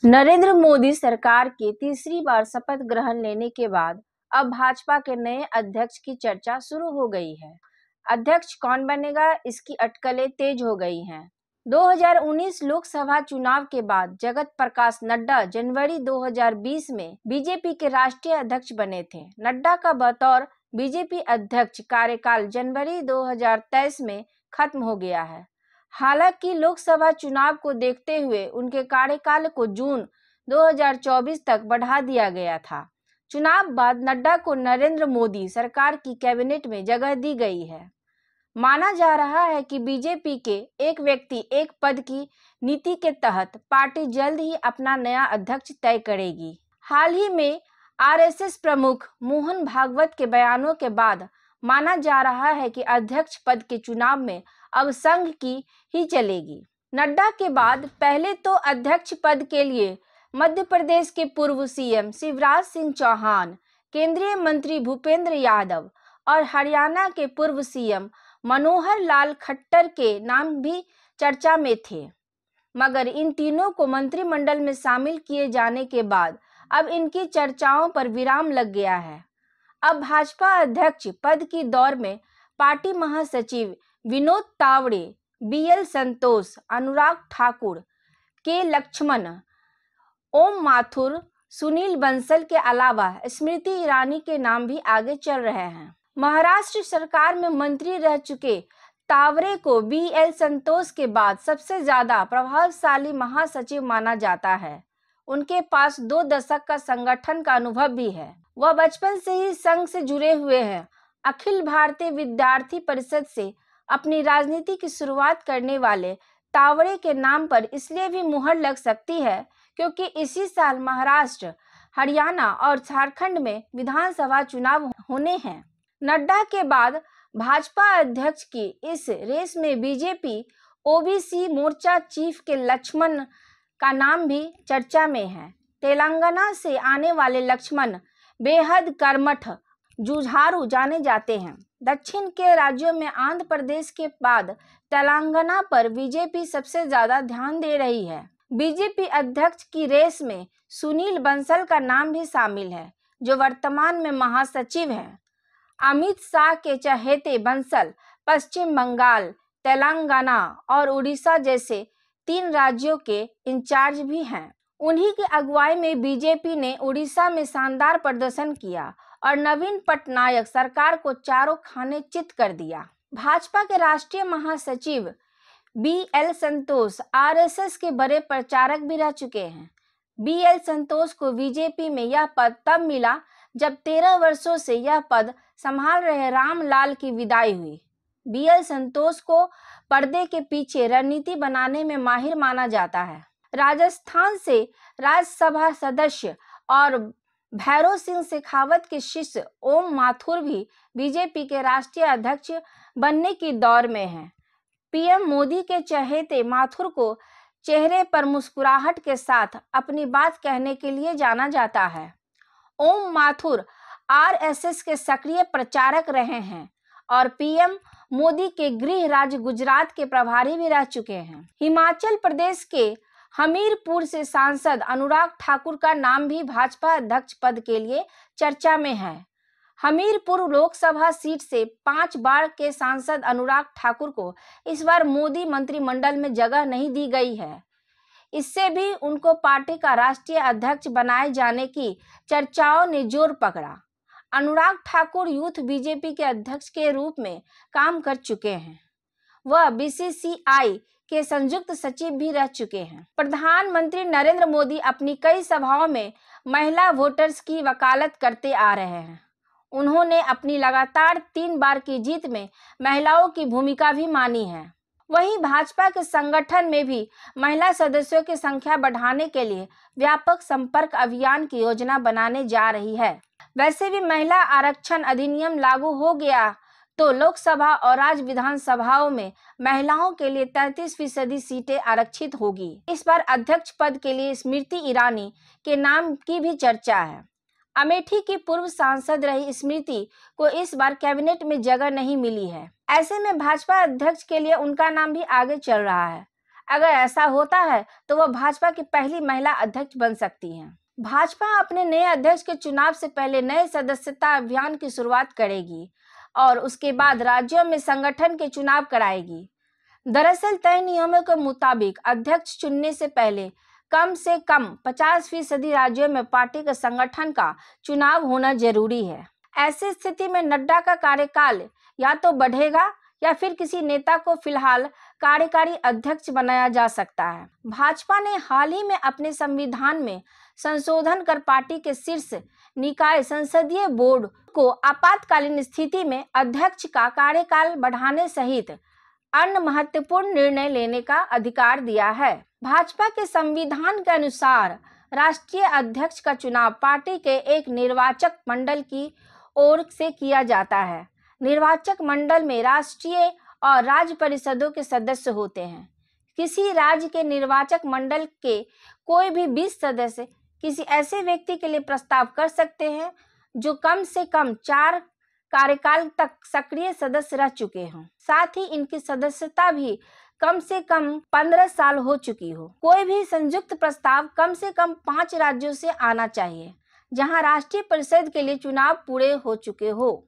नरेंद्र मोदी सरकार के तीसरी बार शपथ ग्रहण लेने के बाद अब भाजपा के नए अध्यक्ष की चर्चा शुरू हो गई है। अध्यक्ष कौन बनेगा, इसकी अटकलें तेज हो गई हैं। 2019 लोकसभा चुनाव के बाद जगत प्रकाश नड्डा जनवरी 2020 में बीजेपी के राष्ट्रीय अध्यक्ष बने थे। नड्डा का बतौर बीजेपी अध्यक्ष कार्यकाल जनवरी 2023 में खत्म हो गया है। हालांकि लोकसभा चुनाव को देखते हुए उनके कार्यकाल को जून 2024 तक बढ़ा दिया गया था। चुनाव बाद नड्डा को नरेंद्र मोदी सरकार की कैबिनेट में जगह दी गई है। माना जा रहा है कि बीजेपी के एक व्यक्ति एक पद की नीति के तहत पार्टी जल्द ही अपना नया अध्यक्ष तय करेगी। हाल ही में आरएसएस प्रमुख मोहन भागवत के बयानों के बाद माना जा रहा है कि अध्यक्ष पद के चुनाव में अब संघ की ही चलेगी। नड्डा के बाद पहले तो अध्यक्ष पद के लिए मध्य प्रदेश के पूर्व सीएम शिवराज सिंह चौहान, केंद्रीय मंत्री भूपेंद्र यादव और हरियाणा के पूर्व सीएम मनोहर लाल खट्टर के नाम भी चर्चा में थे, मगर इन तीनों को मंत्रिमंडल में शामिल किए जाने के बाद अब इनकी चर्चाओं पर विराम लग गया है। अब भाजपा अध्यक्ष पद की दौड़ में पार्टी महासचिव विनोद तावड़े, बीएल संतोष, अनुराग ठाकुर, के लक्ष्मण, ओम माथुर, सुनील बंसल के अलावा स्मृति ईरानी के नाम भी आगे चल रहे हैं। महाराष्ट्र सरकार में मंत्री रह चुके तावरे को बीएल संतोष के बाद सबसे ज्यादा प्रभावशाली महासचिव माना जाता है। उनके पास 2 दशक का संगठन का अनुभव भी है। वह बचपन से ही संघ से जुड़े हुए हैं। अखिल भारतीय विद्यार्थी परिषद से अपनी राजनीति की शुरुआत करने वाले तावरे के नाम पर इसलिए भी मुहर लग सकती है क्योंकि इसी साल महाराष्ट्र, हरियाणा और झारखंड में विधानसभा चुनाव होने हैं। नड्डा के बाद भाजपा अध्यक्ष की इस रेस में बीजेपी ओबीसी मोर्चा चीफ के लक्ष्मण का नाम भी चर्चा में है। तेलंगाना से आने वाले लक्ष्मण बेहद कर्मठ जुझारू जाने जाते हैं। दक्षिण के राज्यों में आंध्र प्रदेश के बाद तेलंगाना पर बीजेपी सबसे ज्यादा ध्यान दे रही है। बीजेपी अध्यक्ष की रेस में सुनील बंसल का नाम भी शामिल है, जो वर्तमान में महासचिव हैं। अमित शाह के चहेते बंसल पश्चिम बंगाल, तेलंगाना और उड़ीसा जैसे 3 राज्यों के इंचार्ज भी हैं। उन्हीं की अगुवाई में बीजेपी ने उड़ीसा में शानदार प्रदर्शन किया और नवीन पटनायक सरकार को चारों खाने चित कर दिया। भाजपा के राष्ट्रीय महासचिव बीएल संतोष आरएसएस के बड़े प्रचारक भी रह चुके हैं। बीएल संतोष को बीजेपी में यह पद तब मिला जब 13 वर्षों से यह पद संभाल रहे रामलाल की विदाई हुई। बीएल संतोष को पर्दे के पीछे रणनीति बनाने में माहिर माना जाता है। राजस्थान से राज्यसभा सदस्य और भैरव सिंह शेखावत के शिष्य ओम माथुर भी बीजेपी के राष्ट्रीय अध्यक्ष बनने की दौड़ में हैं। पीएम मोदी के चहेते माथुर को चेहरे पर मुस्कुराहट के साथ अपनी बात कहने के लिए जाना जाता है। ओम माथुर आरएसएस के सक्रिय प्रचारक रहे हैं और पीएम मोदी के गृह राज्य गुजरात के प्रभारी भी रह चुके हैं। हिमाचल प्रदेश के हमीरपुर से सांसद अनुराग ठाकुर का नाम भी भाजपा अध्यक्ष पद के लिए चर्चा में है। हमीरपुर लोकसभा सीट से 5 बार के सांसद अनुराग ठाकुर को इस बार मोदी मंत्रिमंडल में जगह नहीं दी गई है। इससे भी उनको पार्टी का राष्ट्रीय अध्यक्ष बनाए जाने की चर्चाओं ने जोर पकड़ा। अनुराग ठाकुर यूथ बीजेपी के अध्यक्ष के रूप में काम कर चुके हैं। वह बीसीसीआई के संयुक्त सचिव भी रह चुके हैं। प्रधानमंत्री नरेंद्र मोदी अपनी कई सभाओं में महिला वोटर्स की वकालत करते आ रहे हैं। उन्होंने अपनी लगातार 3 बार की जीत में महिलाओं की भूमिका भी मानी है। वहीं भाजपा के संगठन में भी महिला सदस्यों की संख्या बढ़ाने के लिए व्यापक संपर्क अभियान की योजना बनाने जा रही है। वैसे भी महिला आरक्षण अधिनियम लागू हो गया तो लोकसभा और राज्य विधानसभाओं में महिलाओं के लिए 33% सीटें आरक्षित होगी। इस बार अध्यक्ष पद के लिए स्मृति ईरानी के नाम की भी चर्चा है। अमेठी की पूर्व सांसद रही स्मृति को इस बार कैबिनेट में जगह नहीं मिली है। ऐसे में भाजपा अध्यक्ष के लिए उनका नाम भी आगे चल रहा है। अगर ऐसा होता है तो वह भाजपा की पहली महिला अध्यक्ष बन सकती हैं। भाजपा अपने नए अध्यक्ष के चुनाव से पहले नए सदस्यता अभियान की शुरुआत करेगी और उसके बाद राज्यों में संगठन के चुनाव कराएगी। दरअसल तय नियमों के मुताबिक अध्यक्ष चुनने से पहले कम से कम 50% राज्यों में पार्टी के संगठन का चुनाव होना जरूरी है। ऐसी स्थिति में नड्डा का कार्यकाल या तो बढ़ेगा या फिर किसी नेता को फिलहाल कार्यकारी अध्यक्ष बनाया जा सकता है। भाजपा ने हाल ही में अपने संविधान में संशोधन कर पार्टी के शीर्ष निकाय संसदीय बोर्ड को आपातकालीन स्थिति में अध्यक्ष का कार्यकाल बढ़ाने सहित अन्य महत्वपूर्ण निर्णय लेने का अधिकार दिया है। भाजपा के संविधान के अनुसार राष्ट्रीय अध्यक्ष का चुनाव पार्टी के एक निर्वाचक मंडल की ओर से किया जाता है। निर्वाचक मंडल में राष्ट्रीय और राज्य परिषदों के सदस्य होते हैं। किसी राज्य के निर्वाचक मंडल के कोई भी 20 सदस्य किसी ऐसे व्यक्ति के लिए प्रस्ताव कर सकते हैं जो कम से कम 4 कार्यकाल तक सक्रिय सदस्य रह चुके हों, साथ ही इनकी सदस्यता भी कम से कम 15 साल हो चुकी हो। कोई भी संयुक्त प्रस्ताव कम से कम 5 राज्यों से आना चाहिए जहां राष्ट्रीय परिषद के लिए चुनाव पूरे हो चुके हो।